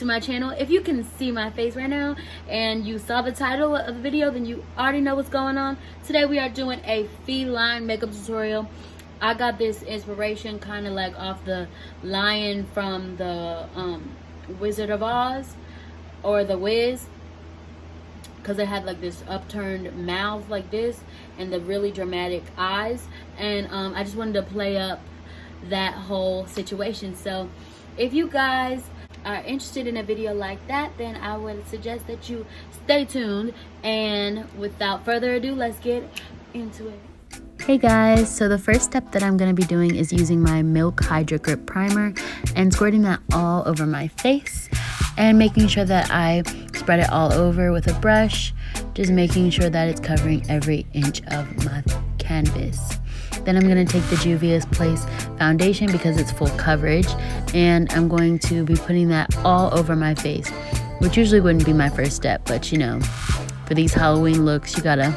to my channel. If you can see my face right now and you saw the title of the video, then you already know what's going on. Today we are doing a feline makeup tutorial. I got this inspiration kind of like off the lion from the Wizard of Oz, or the Wiz, because it had like this upturned mouth like this and the really dramatic eyes, and I just wanted to play up that whole situation. So if you guys are interested in a video like that, then I would suggest that you stay tuned, and without further ado, let's get into it. Hey guys, so the first step that I'm going to be doing is using my Milk Hydra Grip Primer and squirting that all over my face and making sure that I spread it all over with a brush, just making sure that it's covering every inch of my canvas. Then I'm going to take the Juvia's Place foundation because it's full coverage, and I'm going to be putting that all over my face, which usually wouldn't be my first step, but you know, for these Halloween looks, you gotta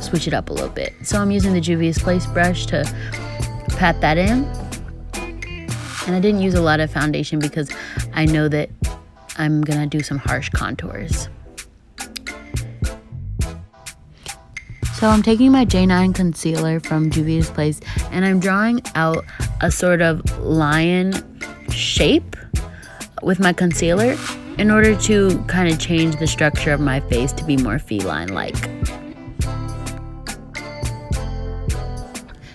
switch it up a little bit. So I'm using the Juvia's Place brush to pat that in, and I didn't use a lot of foundation because I know that I'm gonna do some harsh contours. So I'm taking my J9 concealer from Juvia's Place and I'm drawing out a sort of lion shape with my concealer in order to kind of change the structure of my face to be more feline-like.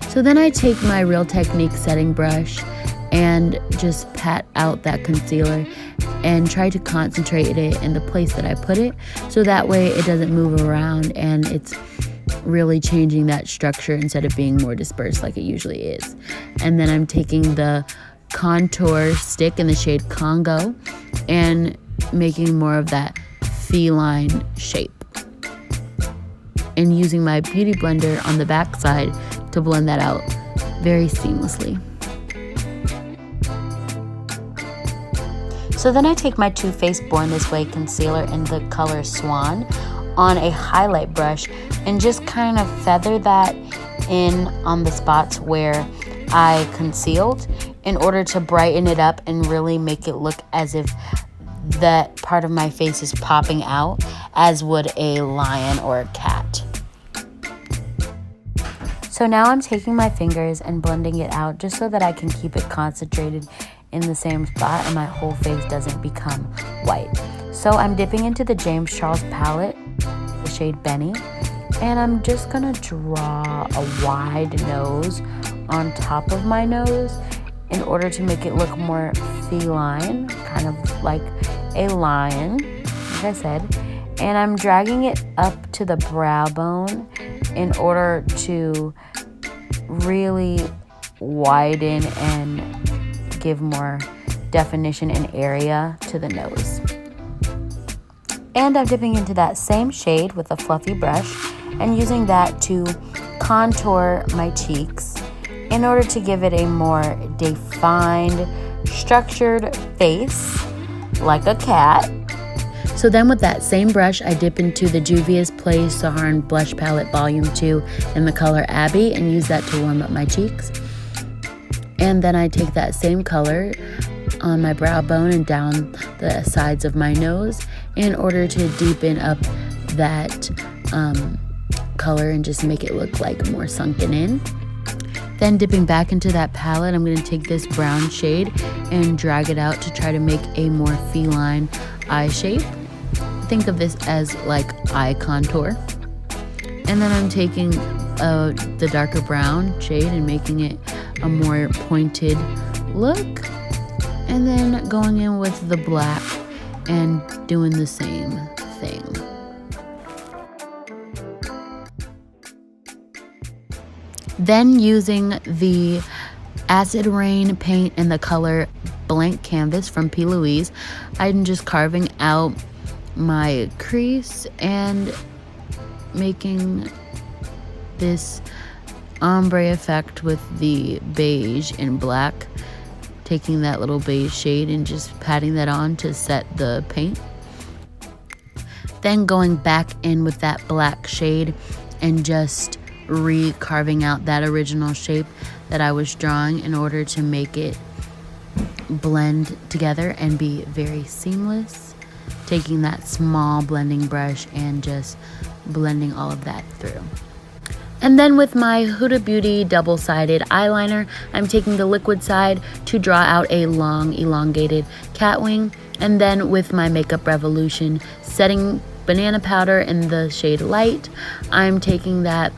So then I take my Real Technique setting brush and just pat out that concealer and try to concentrate it in the place that I put it, so that way it doesn't move around and it's really changing that structure instead of being more dispersed like it usually is. And then I'm taking the contour stick in the shade Congo and making more of that feline shape, and using my beauty blender on the back side to blend that out very seamlessly. So then I take my Too Faced Born This Way concealer in the color Swan on a highlight brush and just kind of feather that in on the spots where I concealed in order to brighten it up and really make it look as if that part of my face is popping out, as would a lion or a cat. So now I'm taking my fingers and blending it out just so that I can keep it concentrated in the same spot and my whole face doesn't become white. So I'm dipping into the James Charles palette, the shade Benny, and I'm just gonna draw a wide nose on top of my nose in order to make it look more feline, kind of like a lion, like I said. And I'm dragging it up to the brow bone in order to really widen and give more definition and area to the nose. And I'm dipping into that same shade with a fluffy brush and using that to contour my cheeks in order to give it a more defined, structured face like a cat. So then with that same brush, I dip into the Juvia's Place Saharan Blush Palette Volume 2 in the color Abbey and use that to warm up my cheeks. And then I take that same color on my brow bone and down the sides of my nose in order to deepen up that color and just make it look like more sunken in. Then dipping back into that palette, I'm going to take this brown shade and drag it out to try to make a more feline eye shape. Think of this as like eye contour. And then I'm taking the darker brown shade and making it a more pointed look, and then going in with the black and doing the same thing. Then using the Acid Rain paint in the color Blank Canvas from P. Louise, I'm just carving out my crease and making this ombre effect with the beige and black, taking that little beige shade and just patting that on to set the paint. Then going back in with that black shade and just re-carving out that original shape that I was drawing in order to make it blend together and be very seamless. Taking that small blending brush and just blending all of that through. And then with my Huda Beauty double-sided eyeliner, I'm taking the liquid side to draw out a long elongated cat wing. And then with my Makeup Revolution setting banana powder in the shade Light, I'm taking that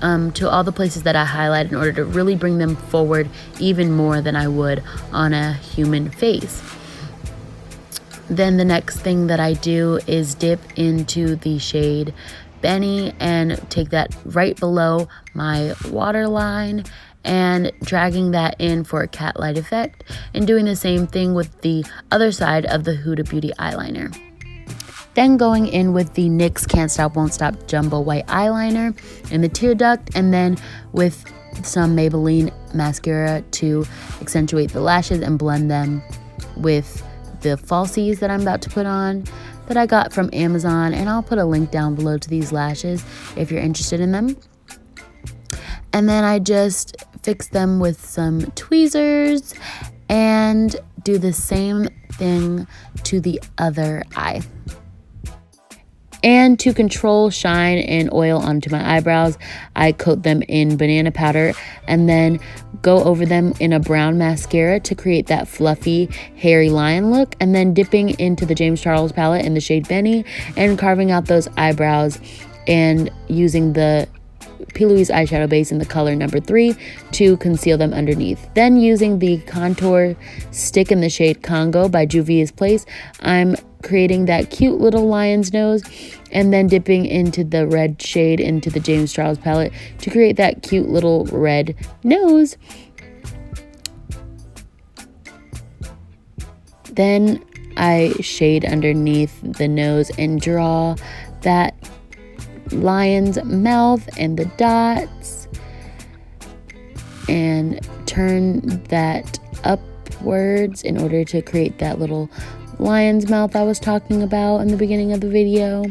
to all the places that I highlighted in order to really bring them forward even more than I would on a human face. Then the next thing that I do is dip into the shade Benny and take that right below my waterline and dragging that in for a cat light effect, and doing the same thing with the other side of the Huda Beauty eyeliner. Then going in with the NYX Can't Stop Won't Stop Jumbo White Eyeliner in the tear duct, and then with some Maybelline mascara to accentuate the lashes and blend them with the falsies that I'm about to put on that I got from Amazon, and I'll put a link down below to these lashes if you're interested in them. And then I just fix them with some tweezers and do the same thing to the other eye. And to control shine and oil onto my eyebrows, I coat them in banana powder and then go over them in a brown mascara to create that fluffy, hairy lion look, and then dipping into the James Charles palette in the shade Benny and carving out those eyebrows and using the P. Louise eyeshadow base in the color number 3 to conceal them underneath. Then using the contour stick in the shade Congo by Juvia's Place, I'm creating that cute little lion's nose and then dipping into the red shade into the James Charles palette to create that cute little red nose. Then I shade underneath the nose and draw that lion's mouth and the dots and turn that upwards in order to create that little lion's mouth I was talking about in the beginning of the video.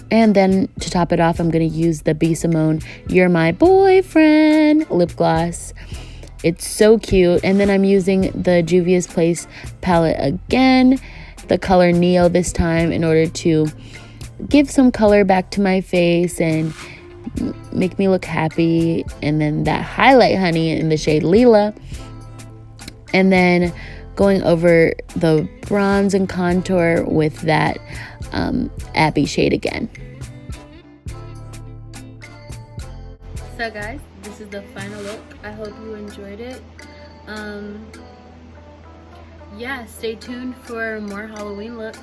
And then to top it off, I'm going to use the B. Simone You're My Boyfriend lip gloss. It's so cute. And then I'm using the Juvia's Place palette again, the color Neo this time, in order to give some color back to my face and make me look happy. And then that highlight honey in the shade Lila. And then going over the bronze and contour with that Abby shade again. So guys, this is the final look. I hope you enjoyed it. Yeah, stay tuned for more Halloween looks.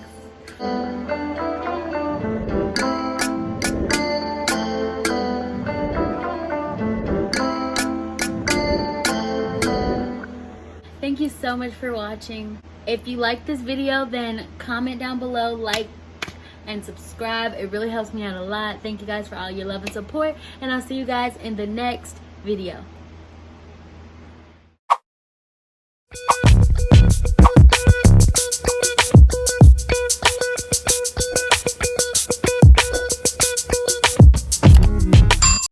Thank you so much for watching. If you like this video, then comment down below, like, and subscribe. It really helps me out a lot. Thank you guys for all your love and support, and I'll see you guys in the next video.